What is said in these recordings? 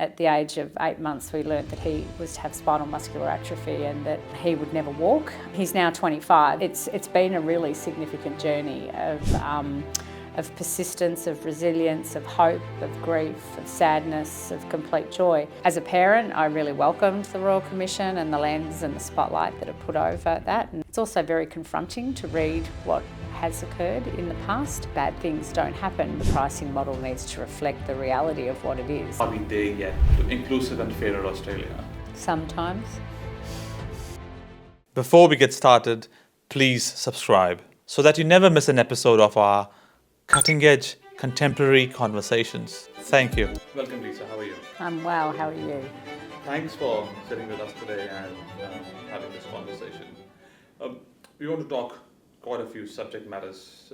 at the age of 8 months, we learnt that he was to have spinal muscular atrophy and that he would never walk. He's now 25. It's been a really significant journey of persistence, of resilience, of hope, of grief, of sadness, of complete joy. As a parent, I really welcomed the Royal Commission and the lens and the spotlight that it put over that. And it's also very confronting to read what has occurred in the past. Bad things don't happen. The pricing model needs to reflect the reality of what it is. Are we there yet to inclusive and fairer Australia? Sometimes. Before we get started, please subscribe so that you never miss an episode of our cutting-edge contemporary conversations. Thank you. Welcome, Lisa. How are you? I'm well. How are you? Thanks for sitting with us today and having this conversation. We want to talk quite a few subject matters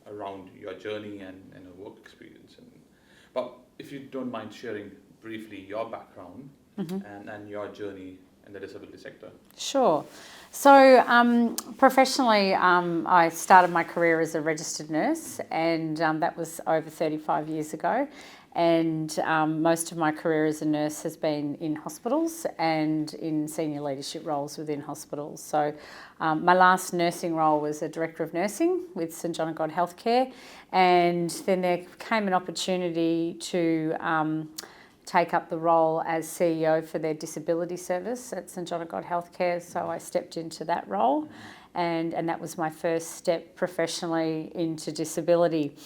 around your journey and your work experience. But if you don't mind sharing briefly your background and your journey in the disability sector. Sure. So professionally, I started my career as a registered nurse, and that was over 35 years ago. And most of my career as a nurse has been in hospitals and in senior leadership roles within hospitals. So my last nursing role was a director of nursing with St John of God Healthcare, and then there came an opportunity to take up the role as CEO for their disability service at St John of God Healthcare. So I stepped into that role, and that was my first step professionally into disability.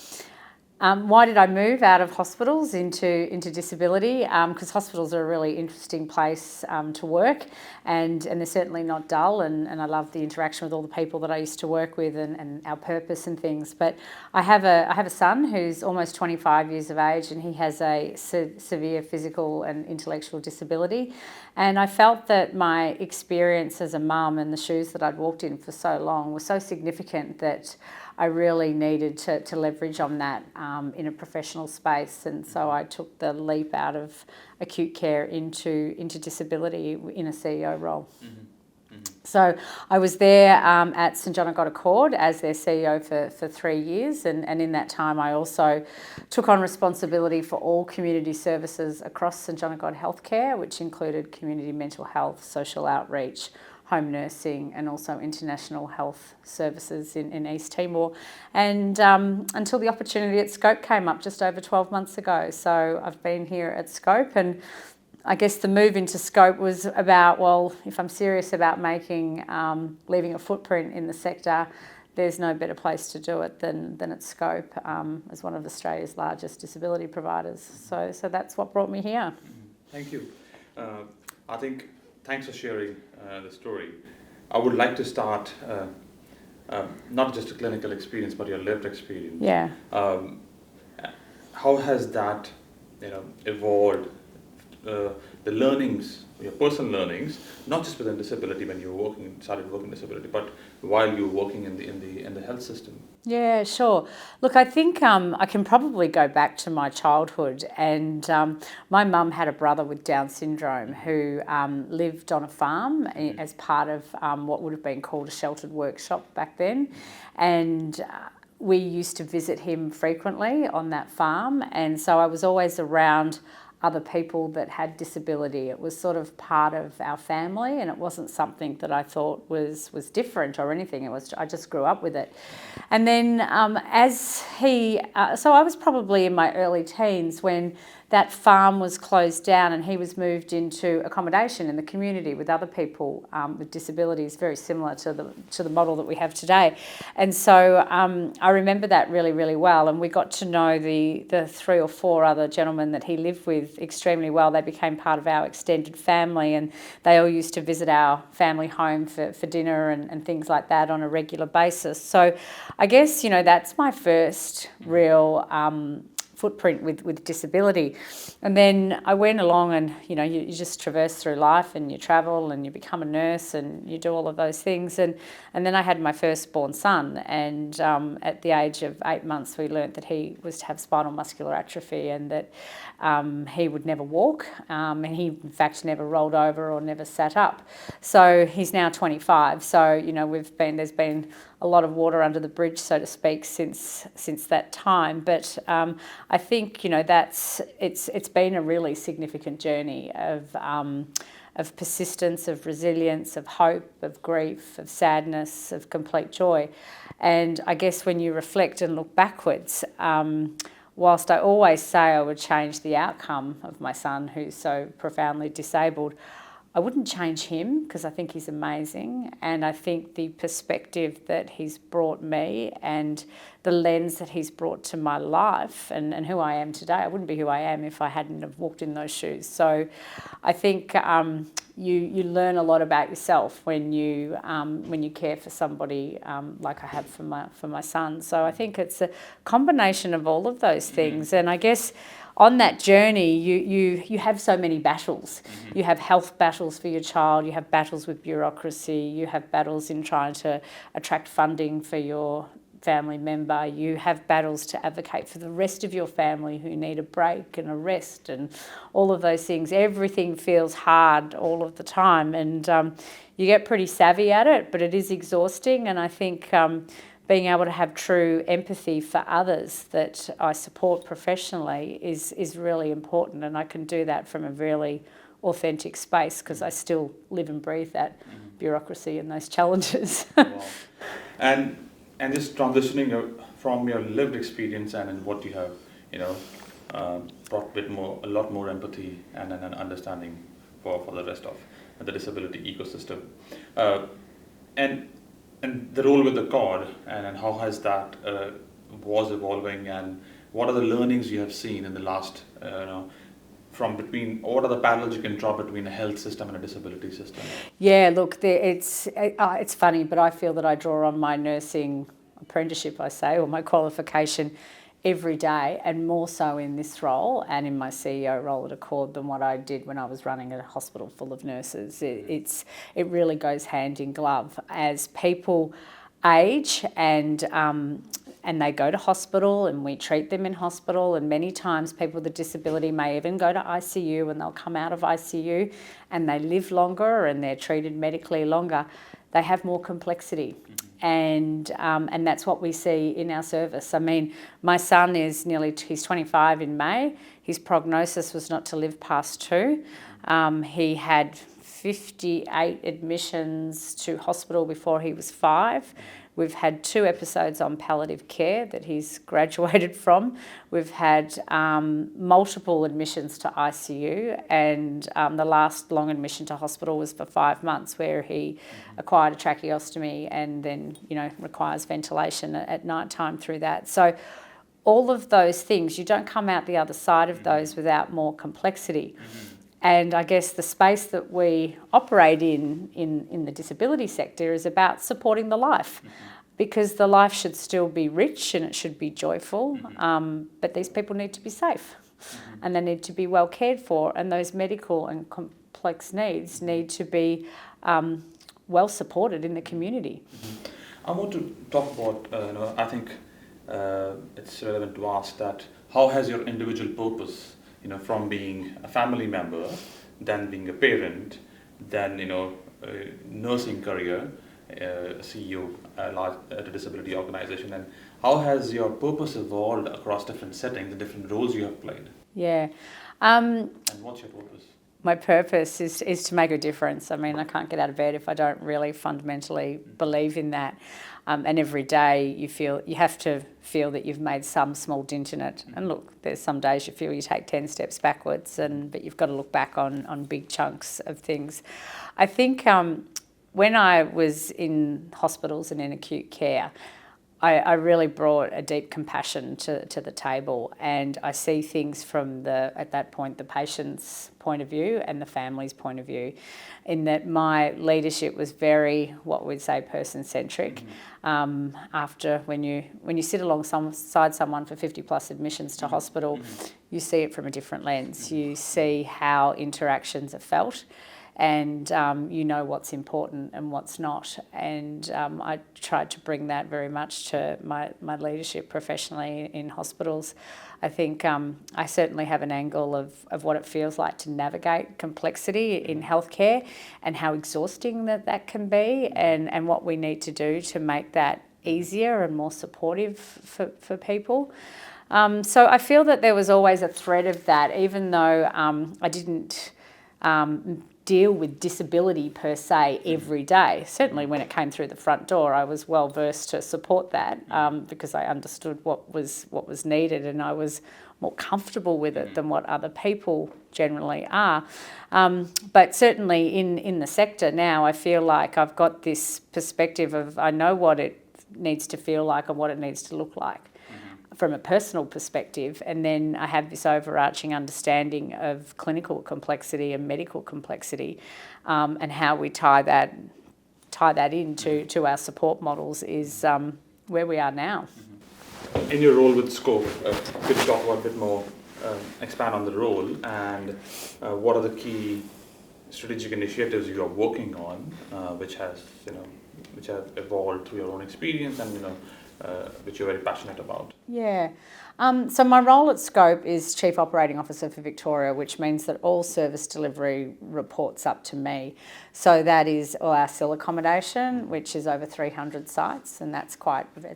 Why did I move out of hospitals into disability? Because hospitals are a really interesting place to work, and they're certainly not dull, and I love the interaction with all the people that I used to work with and our purpose and things. But I have a son who's almost 25 years of age, and he has a severe physical and intellectual disability. And I felt that my experience as a mum and the shoes that I'd walked in for so long were so significant that I really needed to leverage on that in a professional space, and so I took the leap out of acute care into disability in a CEO role. So I was there at St John of God Accord as their CEO for 3 years, and in that time I also took on responsibility for all community services across St John of God Healthcare, which included community mental health, social outreach, home nursing, and also international health services in East Timor, and until the opportunity at Scope came up just over 12 months ago. So I've been here at Scope, and I guess the move into Scope was about, well, if I'm serious about leaving a footprint in the sector, there's no better place to do it than at Scope as one of Australia's largest disability providers. So that's what brought me here. Thank you. I think thanks for sharing the story. I would like to start not just a clinical experience, but your lived experience. Yeah. How has that, evolved? The learnings, your personal learnings, not just within disability when you started working disability, but while you were working in the health system. Yeah, sure. Look, I think I can probably go back to my childhood, and my mum had a brother with Down syndrome who lived on a farm as part of what would have been called a sheltered workshop back then, and we used to visit him frequently on that farm, and so I was always around other people that had disability. It was sort of part of our family, and it wasn't something that I thought was different or anything. I just grew up with it. And then so I was probably in my early teens when that farm was closed down and he was moved into accommodation in the community with other people with disabilities, very similar to the model that we have today. And so I remember that really, really well, and we got to know the 3 or 4 other gentlemen that he lived with extremely well. They became part of our extended family, and they all used to visit our family home for dinner and things like that on a regular basis. So I guess, that's my first real footprint with disability. And then I went along and, you just traverse through life and you travel and you become a nurse and you do all of those things. And then I had my firstborn son, and at the age of 8 months we learnt that he was to have spinal muscular atrophy and that he would never walk, and he in fact never rolled over or never sat up. So he's now 25. So, there's been a lot of water under the bridge, so to speak, since that time. But I think, you know, it's been a really significant journey of persistence, of resilience, of hope, of grief, of sadness, of complete joy. And I guess when you reflect and look backwards, whilst I always say I would change the outcome of my son, who's so profoundly disabled, I wouldn't change him, because I think he's amazing, and I think the perspective that he's brought me and the lens that he's brought to my life and who I am today, I wouldn't be who I am if I hadn't have walked in those shoes. So I think you learn a lot about yourself when you care for somebody like I have for my son. So I think it's a combination of all of those things, and I guess on that journey, you have so many battles. You have health battles for your child, you have battles with bureaucracy, you have battles in trying to attract funding for your family member, you have battles to advocate for the rest of your family who need a break and a rest and all of those things. Everything feels hard all of the time, and you get pretty savvy at it, but it is exhausting. And I think being able to have true empathy for others that I support professionally is really important, and I can do that from a really authentic space because I still live and breathe that bureaucracy and those challenges. Wow. And just transitioning from your lived experience and what you have, you know, brought a lot more empathy and an understanding for the rest of the disability ecosystem, and the role with the COD and how has that was evolving, and what are the learnings you have seen in the last, what are the parallels you can draw between a health system and a disability system? Yeah, look, it's funny, but I feel that I draw on my nursing apprenticeship, I say, or my qualification every day, and more so in this role and in my CEO role at Accord than what I did when I was running a hospital full of nurses. It really goes hand in glove as people age and they go to hospital and we treat them in hospital, and many times people with a disability may even go to ICU and they'll come out of ICU and they live longer and they're treated medically longer. They have more complexity. And that's what we see in our service. I mean, my son he's 25 in May. His prognosis was not to live past 2. He had 58 admissions to hospital before he was 5. We've had 2 episodes on palliative care that he's graduated from. We've had multiple admissions to ICU, and the last long admission to hospital was for 5 months, where he acquired a tracheostomy and then, requires ventilation at night time through that. So all of those things, you don't come out the other side of those without more complexity. And I guess the space that we operate in the disability sector is about supporting the life, because the life should still be rich and it should be joyful, but these people need to be safe and they need to be well cared for, and those medical and complex needs need to be well supported in the community. I want to talk about, I think it's relevant to ask that, how has your individual purpose, from being a family member, then being a parent, then, nursing career, CEO at a disability organization, and how has your purpose evolved across different settings, the different roles you have played? Yeah. And what's your purpose? My purpose is to make a difference. I mean, I can't get out of bed if I don't really fundamentally believe in that. And every day you have to feel that you've made some small dint in it. And look, there's some days you feel you take 10 steps backwards, but you've got to look back on big chunks of things. I think when I was in hospitals and in acute care, I really brought a deep compassion to the table, and I see things from at that point, the patient's point of view and the family's point of view, in that my leadership was very, what we'd say, person-centric. After when you sit alongside someone for 50 plus admissions to hospital, you see it from a different lens. You see how interactions are felt, and you know what's important and what's not. And I tried to bring that very much to my leadership professionally in hospitals. I think I certainly have an angle of what it feels like to navigate complexity in healthcare and how exhausting that can be, and what we need to do to make that easier and more supportive for people. So I feel that there was always a thread of that, even though I didn't deal with disability per se every day. Certainly when it came through the front door, I was well versed to support that because I understood what was needed, and I was more comfortable with it than what other people generally are. But certainly in the sector now, I feel like I've got this perspective of I know what it needs to feel like and what it needs to look like from a personal perspective, and then I have this overarching understanding of clinical complexity and medical complexity, and how we tie that into our support models is where we are now. In your role with Scope, could you talk about a bit more, expand on the role, and what are the key strategic initiatives you are working on, which have evolved through your own experience and which you're very passionate about? Yeah. So my role at Scope is Chief Operating Officer for Victoria, which means that all service delivery reports up to me. So that is all our SIL accommodation, which is over 300 sites, and it's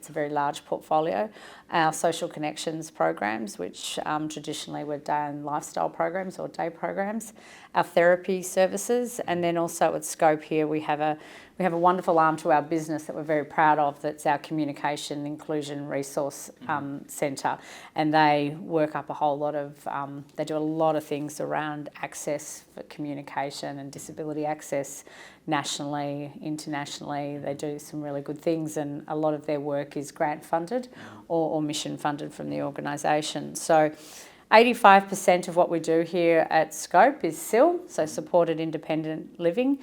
a very large portfolio. Our social connections programs, which traditionally were day and lifestyle programs or day programs. Our therapy services, and then also at Scope here we have a wonderful arm to our business that we're very proud of. That's our Communication Inclusion Resource Centre, and they work up a whole lot of. They do a lot of things around access for communication and disability access, nationally, internationally. They do some really good things, and a lot of their work is grant funded or mission funded from the organisation. So 85% of what we do here at Scope is SIL, so supported independent living.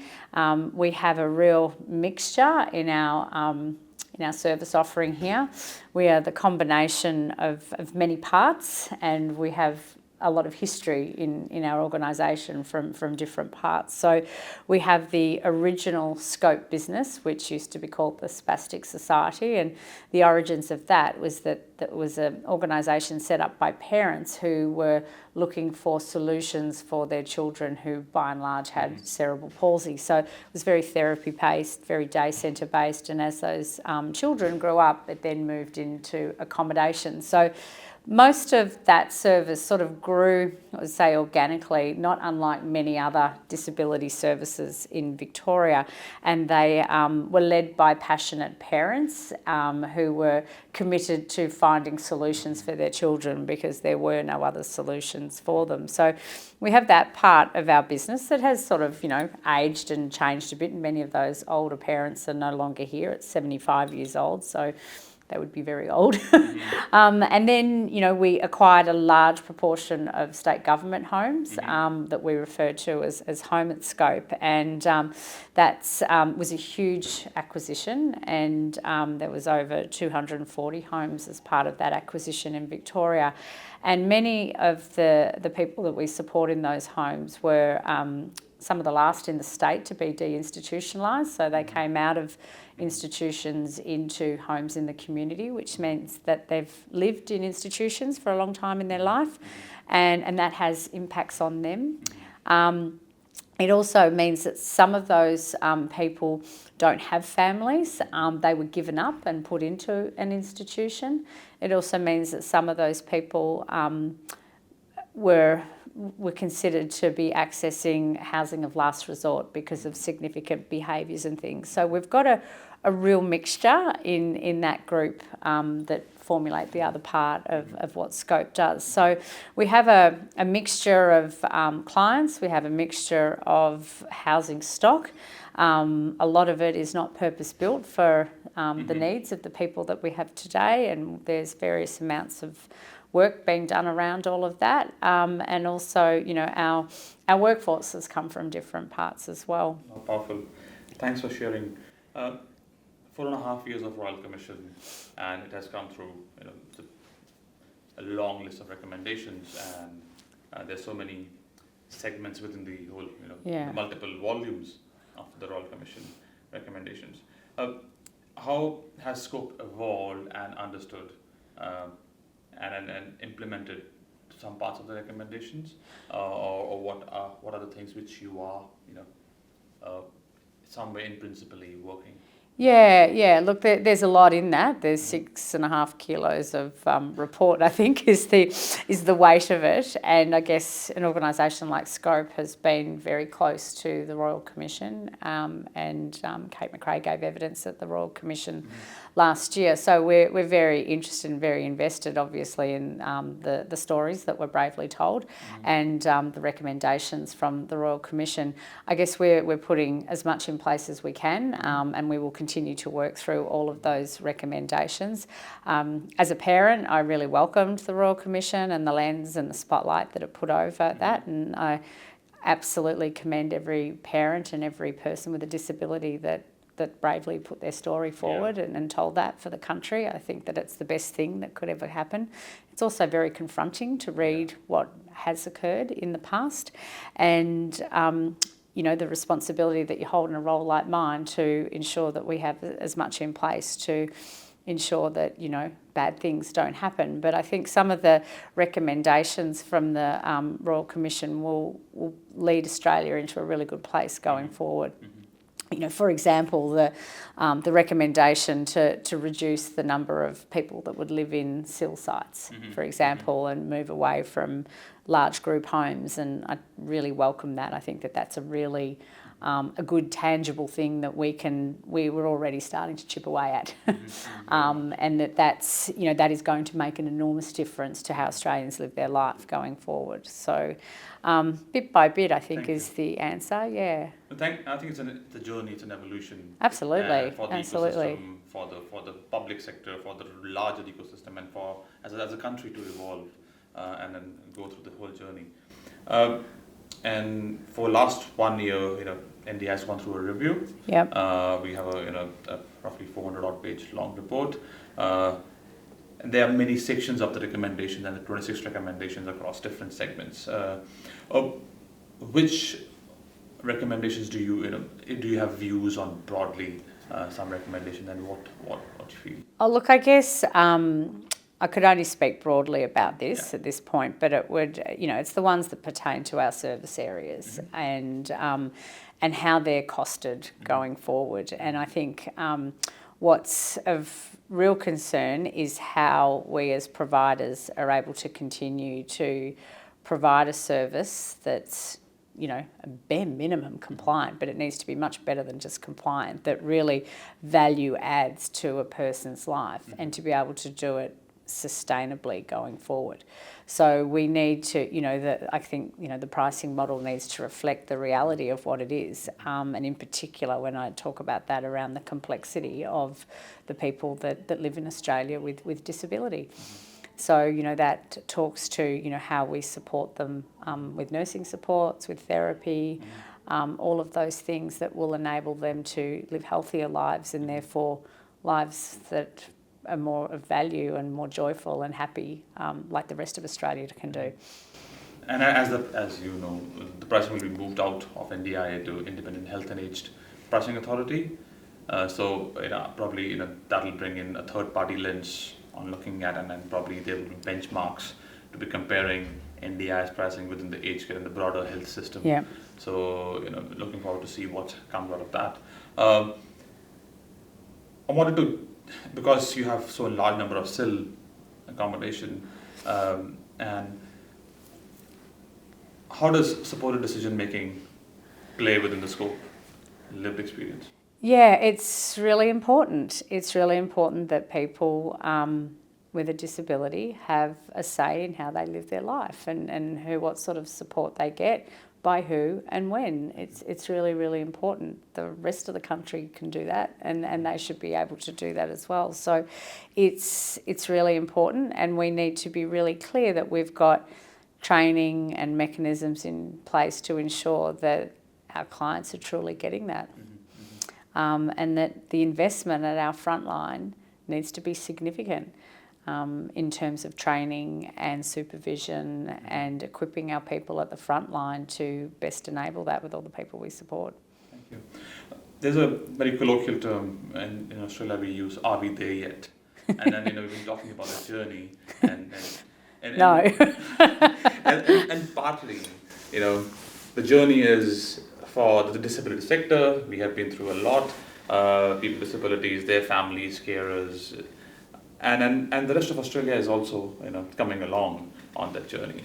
We have a real mixture in our service offering here. We are the combination of many parts, and we have a lot of history in our organisation from different parts. So we have the original Scope business, which used to be called the Spastic Society, and the origins of that was that was an organisation set up by parents who were looking for solutions for their children who by and large had cerebral palsy. So it was very therapy based, very day centre based, and as those children grew up, it then moved into accommodation. So most of that service sort of grew, I would say, organically, not unlike many other disability services in Victoria. And they were led by passionate parents who were committed to finding solutions for their children because there were no other solutions for them. So we have that part of our business that has sort of, aged and changed a bit. And many of those older parents are no longer here at 75 years old. So they would be very old. And then, we acquired a large proportion of state government homes that we refer to as Home at Scope. And that was a huge acquisition, and there was over 240 homes as part of that acquisition in Victoria. And many of the people that we support in those homes were some of the last in the state to be deinstitutionalised. So they came out of institutions into homes in the community, which means that they've lived in institutions for a long time in their life, and that has impacts on them. It also means that some of those people don't have families. They were given up and put into an institution. It also means that some of those people were considered to be accessing housing of last resort because of significant behaviours and things. So we've got a real mixture in that group that formulate the other part of what Scope does. So we have a mixture of clients, we have a mixture of housing stock. A lot of it is not purpose-built for the needs of the people that we have today, and there's various amounts of work being done around all of that, and also, our workforce has come from different parts as well. Oh, powerful. Thanks for sharing. 4.5 years of Royal Commission, and it has come through, a long list of recommendations, and there's so many segments within the whole, the multiple volumes of the Royal Commission recommendations. How has Scope evolved and understood and implemented some parts of the recommendations, or what are the things which you are, somewhere in principally working? Yeah. Look, there's a lot in that. There's 6.5 kilos of report, I think, is the weight of it. And I guess an organisation like Scope has been very close to the Royal Commission, and Kate McRae gave evidence at the Royal Commission last year. So we're very interested and very invested, obviously, in the stories that were bravely told, and the recommendations from the Royal Commission. I guess we're putting as much in place as we can, and we will continue to work through all of those recommendations. As a parent, I really welcomed the Royal Commission and the lens and the spotlight that it put over that, and I absolutely commend every parent and every person with a disability that bravely put their story forward and told that for the country. I think that it's the best thing that could ever happen. It's also very confronting to read what has occurred in the past, and the responsibility that you hold in a role like mine to ensure that we have as much in place to ensure that, bad things don't happen. But I think some of the recommendations from the Royal Commission will lead Australia into a really good place going forward. For example, the recommendation to reduce the number of people that would live in SIL sites, for example, and move away from large group homes, and I really welcome that. I think that that's a really a good tangible thing that we were already starting to chip away at, and that is going to make an enormous difference to how Australians live their life going forward. So, bit by bit, I think is the answer. Yeah. I think it's a journey, it's an evolution. Absolutely. For the Absolutely. ecosystem, for the public sector, for the larger ecosystem, and for as a country to evolve and then go through the whole journey. And for last 1 year, NDIS has gone through a review. Yep. We have a roughly 400 odd page long report. And there are many sections of the recommendations and the 26 recommendations across different segments. Which recommendations do you have views on broadly? Some recommendations, and what you feel? Oh, look, I guess I could only speak broadly about this at this point, but it would, it's the ones that pertain to our service areas and how they're costed going forward. And I think what's of real concern is how we as providers are able to continue to provide a service that's, a bare minimum compliant, but it needs to be much better than just compliant, that really value adds to a person's life, and to be able to do it sustainably going forward. So we need to, I think, the pricing model needs to reflect the reality of what it is. And in particular, when I talk about that, around the complexity of the people that live in Australia with disability. So, that talks to, how we support them with nursing supports, with therapy, all of those things that will enable them to live healthier lives, and therefore lives that are more of value and more joyful and happy, like the rest of Australia can do. And as you know, the pricing will be moved out of NDIA to Independent Health and Aged Pricing Authority. So probably that will bring in a third-party lens on looking at, and then probably there will be benchmarks to be comparing NDIS pricing within the aged care and the broader health system. Yeah. So looking forward to see what comes out of that. I wanted to, because you have so large number of SIL accommodation, and how does supported decision making play within the scope, lived experience? Yeah, it's really important. It's really important that people with a disability have a say in how they live their life, and what sort of support they get, by who and when. It's really, really important. The rest of the country can do that, and they should be able to do that as well. So it's really important, and we need to be really clear that we've got training and mechanisms in place to ensure that our clients are truly getting that. And that the investment at our front line needs to be significant in terms of training and supervision and equipping our people at the front line to best enable that with all the people we support. Thank you. There's a very colloquial term in Australia we use, are we there yet? And then we've been talking about the journey and No. and partly, the journey is for the disability sector. We have been through a lot. people with disabilities, their families, carers, and the rest of Australia is also coming along on that journey.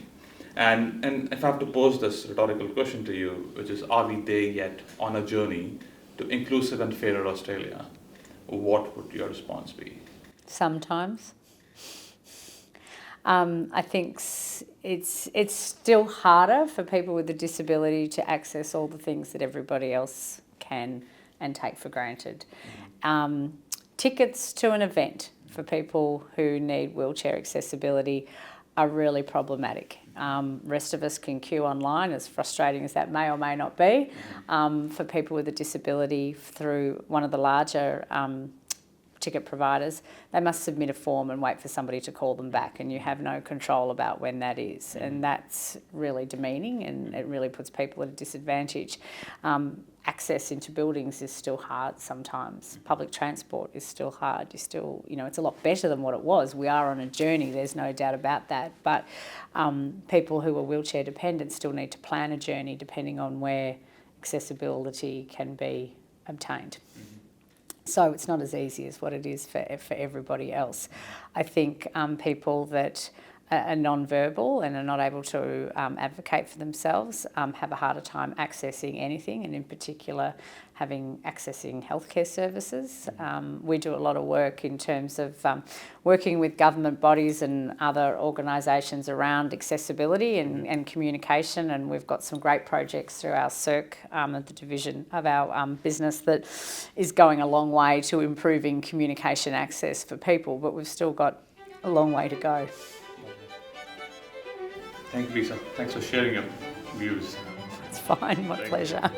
And if I have to pose this rhetorical question to you, which is, are we there yet on a journey to inclusive and fairer Australia? What would your response be? Sometimes. I think it's still harder for people with a disability to access all the things that everybody else can and take for granted. Tickets to an event for people who need wheelchair accessibility are really problematic. Rest of us can queue online, as frustrating as that may or may not be. For people with a disability through one of the larger ticket providers, they must submit a form and wait for somebody to call them back, and you have no control about when that is, and that's really demeaning, and it really puts people at a disadvantage. Access into buildings is still hard sometimes. Public transport is still hard. It's a lot better than what it was. We are on a journey, there's no doubt about that, but people who are wheelchair dependent still need to plan a journey depending on where accessibility can be obtained. So it's not as easy as what it is for everybody else. I think people that are non-verbal and are not able to advocate for themselves have a harder time accessing anything, and in particular accessing healthcare services. We do a lot of work in terms of working with government bodies and other organisations around accessibility and communication, and we've got some great projects through our CIRC, the division of our business, that is going a long way to improving communication access for people, but we've still got a long way to go. Thank you, Lisa. Thanks for sharing your views. It's fine, my pleasure.